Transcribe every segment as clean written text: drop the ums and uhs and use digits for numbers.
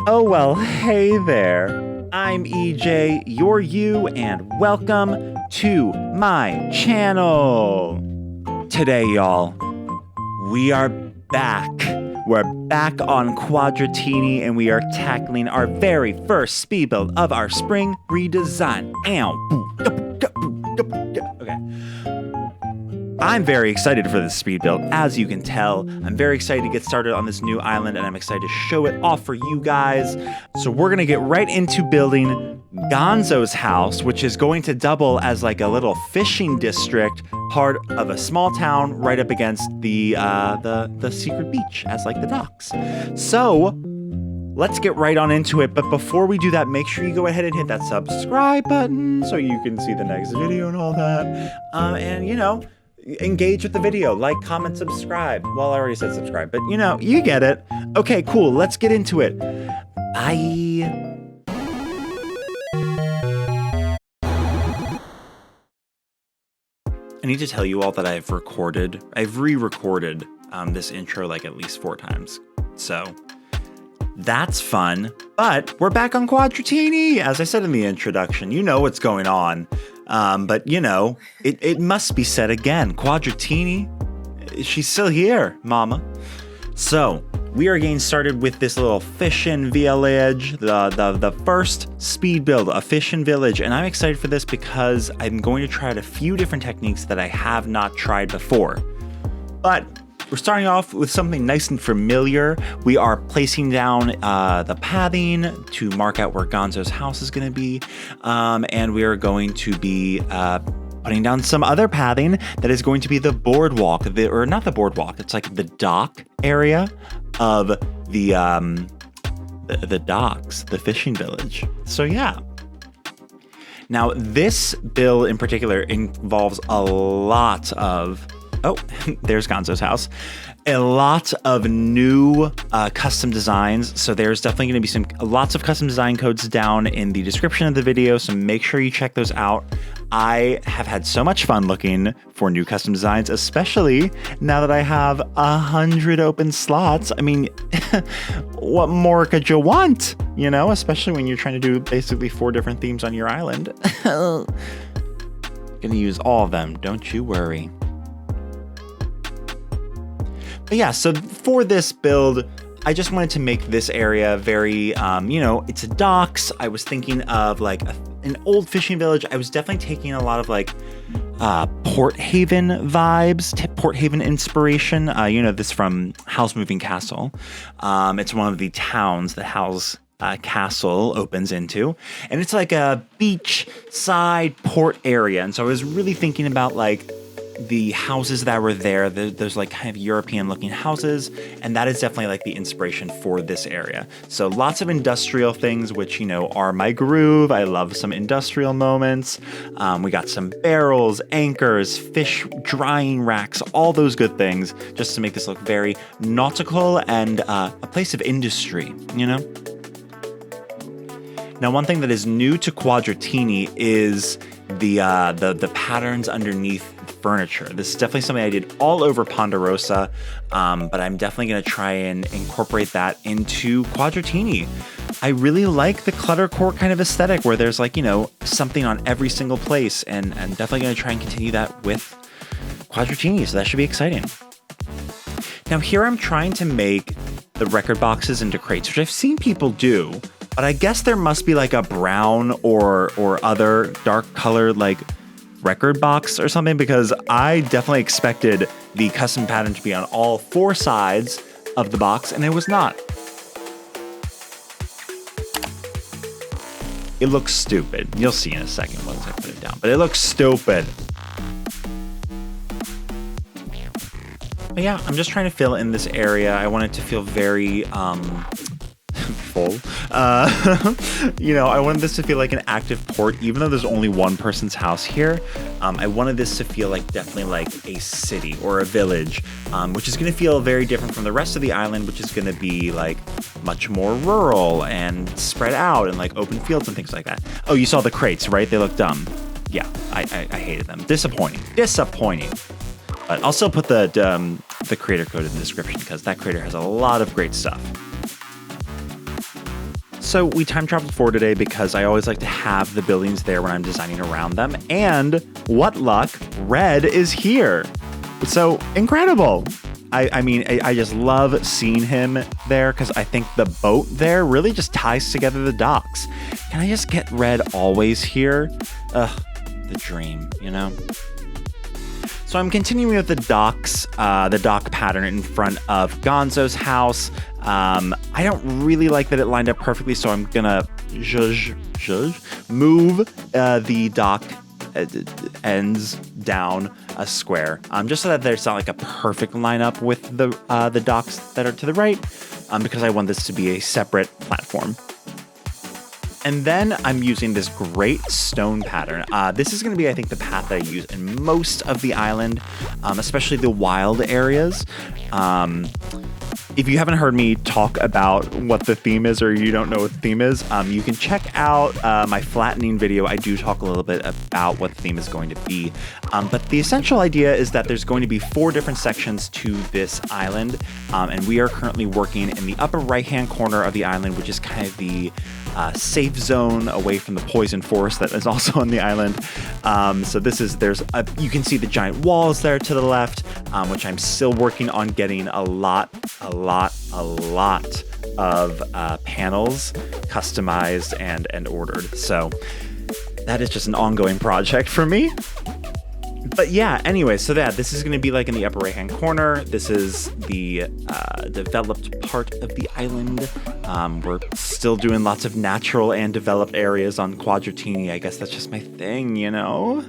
Oh well, hey there. I'm EJ, you're you, and welcome to my channel. Today, y'all, we are back. We're back on Quadratini, and we are tackling our very first speed build of our spring redesign. Okay. I'm very excited for this speed build, as you can tell. I'm very excited to get started on this new island, and I'm excited to show it off for you guys. So we're gonna get right into building Gonzo's house, which is going to double as like a little fishing district, part of a small town right up against the secret beach as like the docks. So let's get right on into it. But before we do that, make sure you go ahead and hit that subscribe button so you can see the next video and all that. And you know, engage with the video, like, comment, subscribe. Well, I already said subscribe, but you know, you get it. Okay, cool. Let's get into it. Bye. I need to tell you all that I've re-recorded this intro like at least 4 times. So that's fun, but we're back on Quadratini. As I said in the introduction, you know what's going on. But you know, it must be said again. Quadratini, she's still here, mama. So we are getting started with this little fishing village, the first speed build, a fishing village. And I'm excited for this because I'm going to try out a few different techniques that I have not tried before. But we're starting off with something nice and familiar. We are placing down the pathing to mark out where Gonzo's house is going to be. And we are going to be putting down some other pathing that is going to be the boardwalk, or not the boardwalk, it's like the dock area of the docks, the fishing village. So yeah. Now this build in particular involves a lot of, oh, there's Gonzo's house. A lot of new custom designs. So there's definitely going to be lots of custom design codes down in the description of the video. So make sure you check those out. I have had so much fun looking for new custom designs, especially now that I have 100 open slots. I mean, what more could you want? You know, especially when you're trying to do basically 4 different themes on your island. Gonna use all of them. Don't you worry. But yeah, so for this build, I just wanted to make this area very, you know, it's a docks. I was thinking of like an old fishing village. I was definitely taking a lot of like Port Haven vibes, Port Haven inspiration. You know, this from Howl's Moving Castle. It's one of the towns that Howl's Castle opens into. And it's like a beachside port area. And so I was really thinking about like the houses that were there. There's like kind of European looking houses, and that is definitely like the inspiration for this area. So lots of industrial things, which, you know, are my groove. I love some industrial moments. We got some barrels, anchors, fish drying racks, all those good things, just to make this look very nautical and a place of industry, you know? Now, one thing that is new to Quadratini is the patterns underneath furniture. This is definitely something I did all over Ponderosa, but I'm definitely going to try and incorporate that into Quadratini. I really like the cluttercore kind of aesthetic where there's like, you know, something on every single place, and I'm definitely going to try and continue that with Quadratini, so that should be exciting. Now here I'm trying to make the record boxes into crates, which I've seen people do, but I guess there must be like a brown or other dark color like record box or something, because I definitely expected the custom pattern to be on all 4 sides of the box, and it was not. It looks stupid. You'll see in a second once I put it down, but it looks stupid. But yeah, I'm just trying to fill in this area. I want it to feel very full. You know, I wanted this to feel like an active port, even though there's only one person's house here. I wanted this to feel like definitely like a city or a village, which is going to feel very different from the rest of the island, which is going to be like much more rural and spread out and like open fields and things like that. Oh, you saw the crates, right? They look dumb. Yeah, I hated them. Disappointing. But I'll still put the creator code in the description because that creator has a lot of great stuff. So we time traveled forward today because I always like to have the buildings there when I'm designing around them. And what luck, Red is here. So incredible. I mean, I just love seeing him there because I think the boat there really just ties together the docks. Can I just get Red always here? Ugh, the dream, you know? So I'm continuing with the docks, the dock pattern in front of Gonzo's house. I don't really like that it lined up perfectly, so I'm gonna move the dock ends down a square, just so that there's not like a perfect lineup with the docks that are to the right, because I want this to be a separate platform. And then I'm using this great stone pattern. This is going to be, I think, the path that I use in most of the island, especially the wild areas. If you haven't heard me talk about what the theme is, or you don't know what the theme is, you can check out my flattening video. I do talk a little bit about what the theme is going to be. But the essential idea is that there's going to be 4 different sections to this island. And we are currently working in the upper right-hand corner of the island, which is kind of the safe zone away from the poison forest that is also on the island. So you can see the giant walls there to the left, which I'm still working on getting a lot of panels customized and ordered. So that is just an ongoing project for me. But yeah, anyway, so this is going to be like in the upper right-hand corner. This is the developed part of the island. We're still doing lots of natural and developed areas on Quadratini. I guess that's just my thing, you know?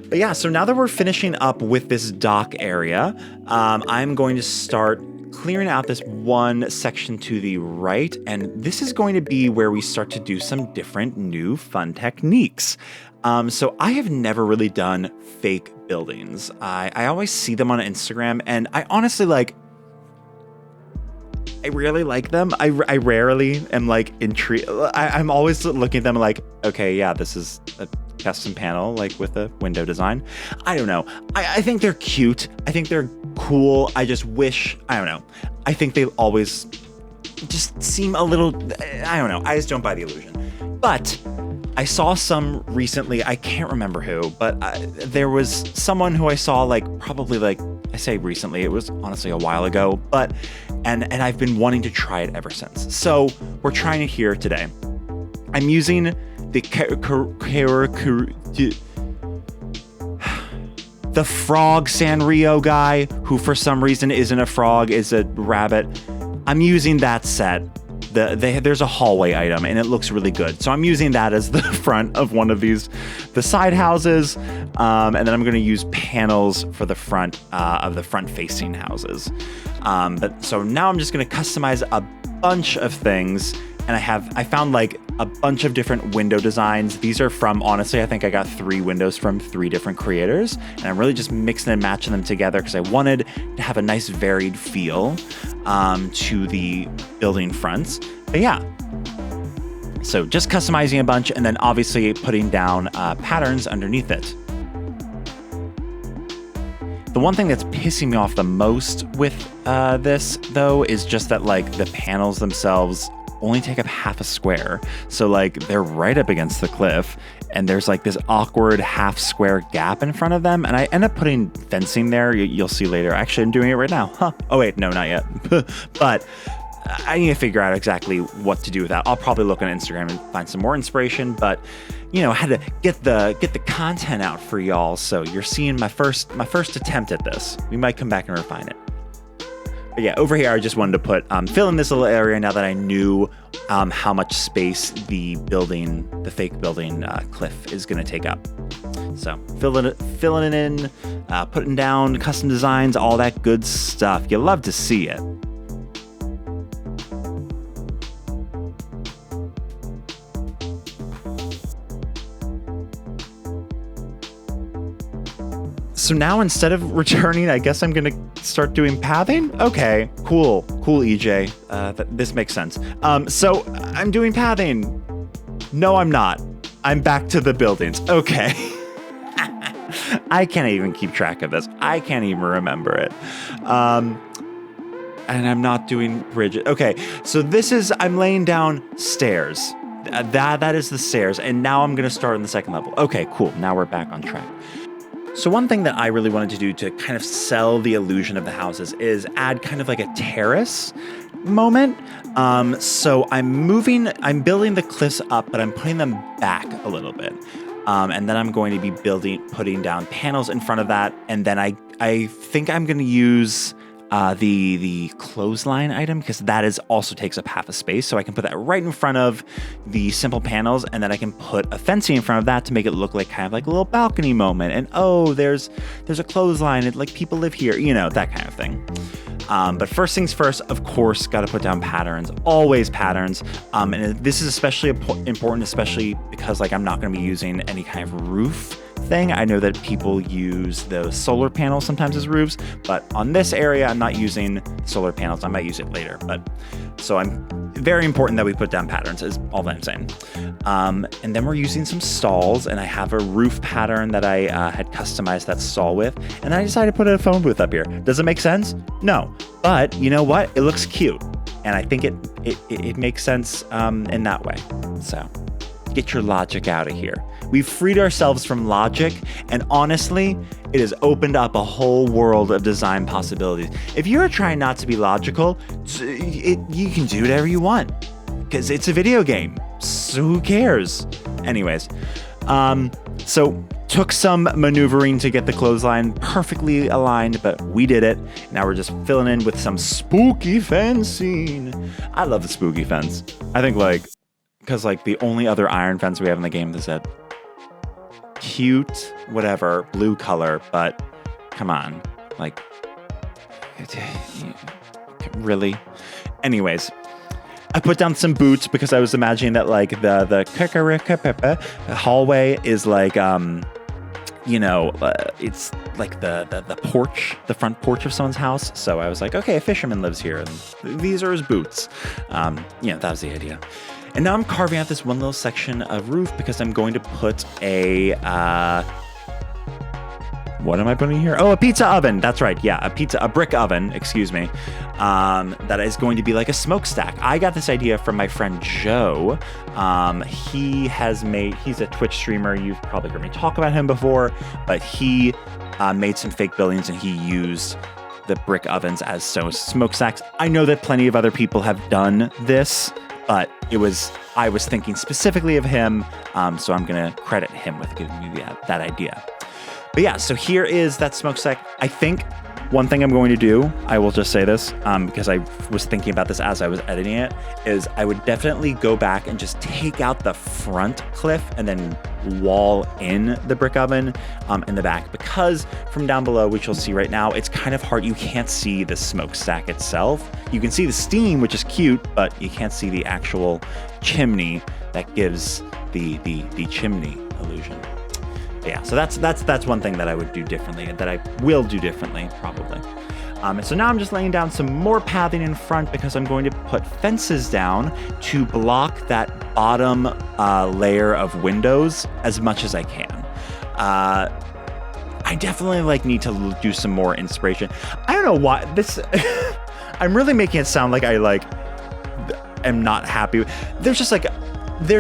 But yeah, so now that we're finishing up with this dock area, I'm going to start clearing out this one section to the right. And this is going to be where we start to do some different new fun techniques. So I have never really done fake buildings. I always see them on Instagram, and I honestly I rarely like them. I rarely am like intrigued. I'm always looking at them like, okay, yeah, this is a custom panel, like with a window design. I don't know. I think they're cute. I think they're cool. I just wish, I don't know. I think they always just seem a little, I don't know. I just don't buy the illusion. But I saw some recently, I can't remember who, but there was someone who I saw probably I say recently, it was honestly a while ago, but, and I've been wanting to try it ever since. So we're trying it here today. I'm using the frog Sanrio guy, who for some reason isn't a frog, is a rabbit. I'm using that set. There's a hallway item and it looks really good. So I'm using that as the front of one of the side houses. And then I'm going to use panels for the front of the front facing houses. So now I'm just going to customize a bunch of things. And I found a bunch of different window designs. These are from, honestly, I think I got 3 windows from 3 different creators. And I'm really just mixing and matching them together because I wanted to have a nice varied feel to the building fronts. But yeah, so just customizing a bunch and then obviously putting down patterns underneath it. The one thing that's pissing me off the most with this, though, is just that the panels themselves only take up half a square. So they're right up against the cliff and there's this awkward half square gap in front of them. And I end up putting fencing there. You'll see later. Actually, I'm doing it right now. Huh. Oh wait, no, not yet. But I need to figure out exactly what to do with that. I'll probably look on Instagram and find some more inspiration, but I had to get the content out for y'all. So you're seeing my first attempt at this. We might come back and refine it. But yeah, over here, I just wanted to fill in this little area now that I knew how much space the fake building cliff is going to take up. So filling it in, putting down custom designs, all that good stuff. You love to see it. So now instead of returning, I guess I'm going to start doing pathing. Okay, cool, EJ. This makes sense. So I'm doing pathing. No, I'm not. I'm back to the buildings. Okay. I can't even keep track of this. I can't even remember it. and I'm not doing rigid. Okay, so I'm laying down stairs. That is the stairs, and now I'm gonna start on the second level. Okay, cool, now we're back on track. So one thing that I really wanted to do to kind of sell the illusion of the houses is add kind of like a terrace moment. So I'm building the cliffs up, but I'm putting them back a little bit. And then I'm going to be putting down panels in front of that. And then I think I'm going to use the clothesline item, because that also takes up half a space. So I can put that right in front of the simple panels, and then I can put a fencing in front of that to make it look like kind of like a little balcony moment. And oh, there's a clothesline, and like people live here, that kind of thing. But first things first, of course, got to put down patterns, always patterns. And this is especially important, especially because like I'm not going to be using any kind of roof thing. I know that people use the solar panels sometimes as roofs, but on this area, I'm not using solar panels. I might use it later, so I'm very important that we put down patterns is all that I'm saying. And then we're using some stalls, and I have a roof pattern that I had customized that stall with, and I decided to put a phone booth up here. Does it make sense? No, but you know what? It looks cute, and I think it makes sense in that way. So get your logic out of here. We've freed ourselves from logic, and honestly, it has opened up a whole world of design possibilities. If you're trying not to be logical, you can do whatever you want, because it's a video game, so who cares? Anyways, so took some maneuvering to get the clothesline perfectly aligned, but we did it. Now we're just filling in with some spooky fencing. I love the spooky fence. I think because the only other iron fence we have in the game is that cute, whatever, blue color, but come on, really? Anyways, I put down some boots because I was imagining that the hallway is it's like the porch, the front porch of someone's house. So I was like, okay, a fisherman lives here, and these are his boots. That was the idea. And now I'm carving out this one little section of roof because I'm going to put a, what am I putting here? Oh, a pizza oven. That's right. Yeah, a brick oven, excuse me. That is going to be like a smokestack. I got this idea from my friend Joe. He's a Twitch streamer. You've probably heard me talk about him before, but he made some fake buildings, and he used the brick ovens as smokestacks. I know that plenty of other people have done this, but I was thinking specifically of him, so I'm going to credit him with giving me that idea. But yeah, so here is that smokestack. I think one thing I'm going to do, I will just say this, because I was thinking about this as I was editing it, is I would definitely go back and just take out the front cliff and then wall in the brick oven in the back, because from down below, which you'll see right now, it's kind of hard. You can't see the smokestack itself. You can see the steam, which is cute, but you can't see the actual chimney that gives the chimney illusion. But yeah, so that's one thing that I would do differently, that I will do differently probably. And so now I'm just laying down some more pathing in front because I'm going to put fences down to block that bottom layer of windows as much as I can. I definitely need to do some more inspiration. I don't know why this. I'm really making it sound like I am not happy. There's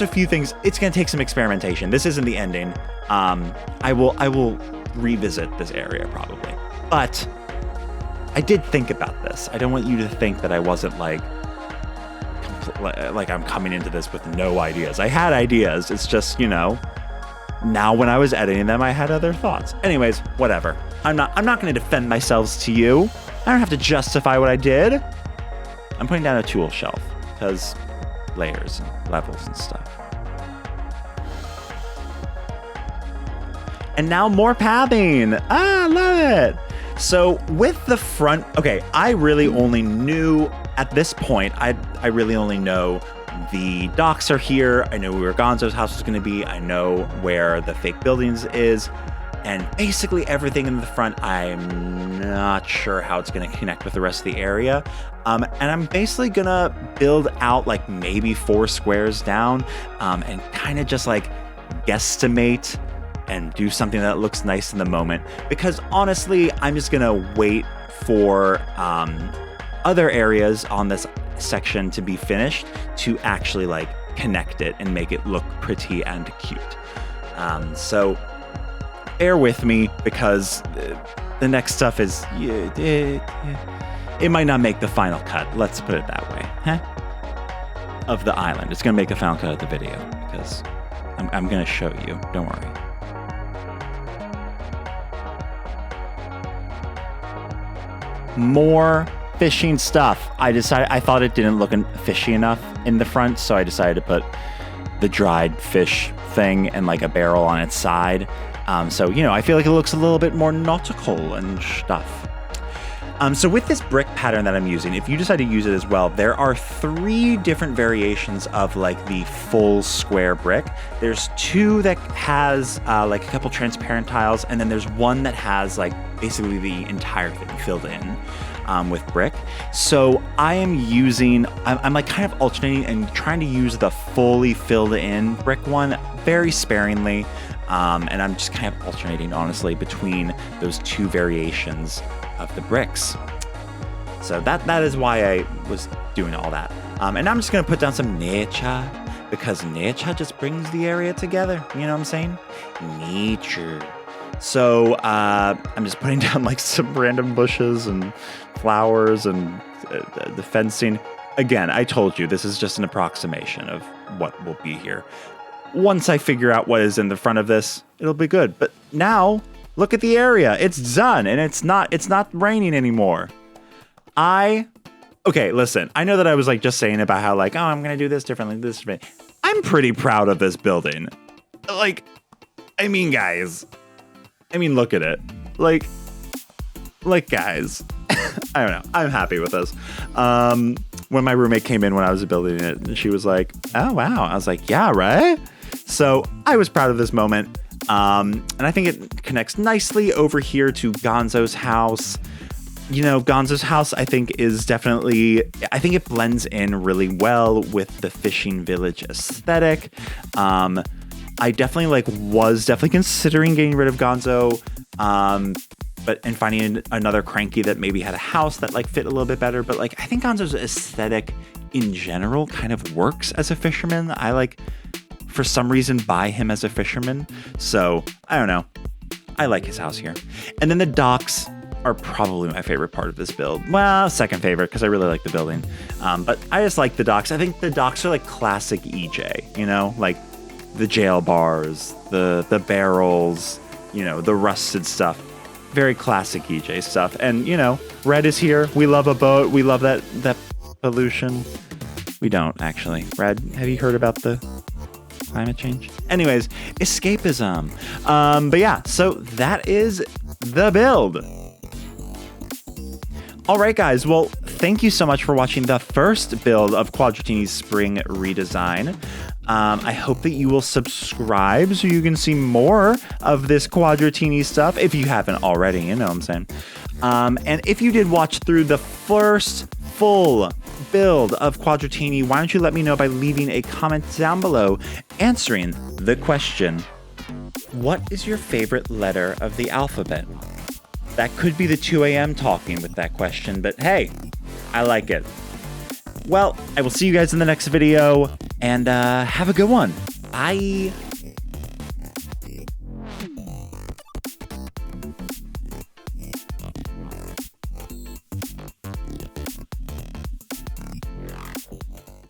a few things. It's gonna take some experimentation. This isn't the ending. I will revisit this area probably, but I did think about this. I don't want you to think that I wasn't like I'm coming into this with no ideas. I had ideas. It's just, now when I was editing them, I had other thoughts. Anyways, whatever. I'm not going to defend myself to you. I don't have to justify what I did. I'm putting down a tool shelf because layers and levels and stuff. And now more pathing. Love it. So with the front, okay, I really only knew at this point, I really only know the docks are here. I know where Gonzo's house is going to be. I know where the fake buildings is. And basically everything in the front, I'm not sure how it's going to connect with the rest of the area. And I'm basically going to build out maybe 4 squares down and kind of just guesstimate and do something that looks nice in the moment. Because honestly, I'm just going to wait for other areas on this section to be finished to actually like connect it and make it look pretty and cute. So bear with me because the next stuff is, it might not make the final cut. Let's put it that way. Of the island. It's going to make a final cut of the video because I'm going to show you. Don't worry. More fishing stuff. I thought it didn't look fishy enough in the front, so I decided to put the dried fish thing and like a barrel on its side. So, you know, I feel like it looks a little bit more nautical and stuff. So with this brick pattern that I'm using, if you decide to use it as well, there are 3 different variations of like the full square brick. There's 2 that has like a couple transparent tiles, and then there's 1 that has like basically the entire thing filled in with brick. So I am using, I'm like kind of alternating and trying to use the fully filled in brick one very sparingly. And I'm just kind of alternating, honestly, between those 2 variations of the bricks. So that is why I was doing all that. And I'm just going to put down some nature because nature just brings the area together. You know what I'm saying? Nature. So I'm just putting down like some random bushes and flowers and the fencing. Again, I told you this is just an approximation of what will be here. Once I figure out what is in the front of this, it'll be good. But now, look at the area. It's done, and it's not raining anymore. Okay, listen. I know that I was like just saying about how like, oh, I'm gonna do this differently, this differently. I'm pretty proud of this building. Like, I mean, guys. I mean, look at it. Like, guys. I don't know. I'm happy with this. When my roommate came in when I was building it, she was like, oh, wow. I was like, yeah, right? So I was proud of this moment. And I think it connects nicely over here to Gonzo's house. You know, Gonzo's house, I think, is definitely, I think it blends in really well with the fishing village aesthetic. I definitely was considering getting rid of Gonzo. And finding another cranky that maybe had a house that like fit a little bit better. But like, I think Gonzo's aesthetic in general kind of works as a fisherman. I like, for some reason, buy him as a fisherman. So I don't know. I like his house here. And then the docks are probably my favorite part of this build. Well, second favorite because I really like the building. But I just like the docks. I think the docks are like classic EJ, you know, like the jail bars, the barrels, you know, the rusted stuff. Very classic EJ stuff. And, you know, Red is here. We love a boat. We love that pollution. We don't, actually. Red, have you heard about the climate change? Anyways, escapism. But yeah, so that is the build. All right, guys. Well, thank you so much for watching the first build of Quadratini's spring redesign. I hope that you will subscribe so you can see more of this Quadratini stuff if you haven't already, you know what I'm saying. And if you did watch through the first full build of Quadratini, why don't you let me know by leaving a comment down below answering the question, what is your favorite letter of the alphabet? That could be the 2 a.m. talking with that question, but hey, I like it. Well, I will see you guys in the next video, and have a good one. Bye.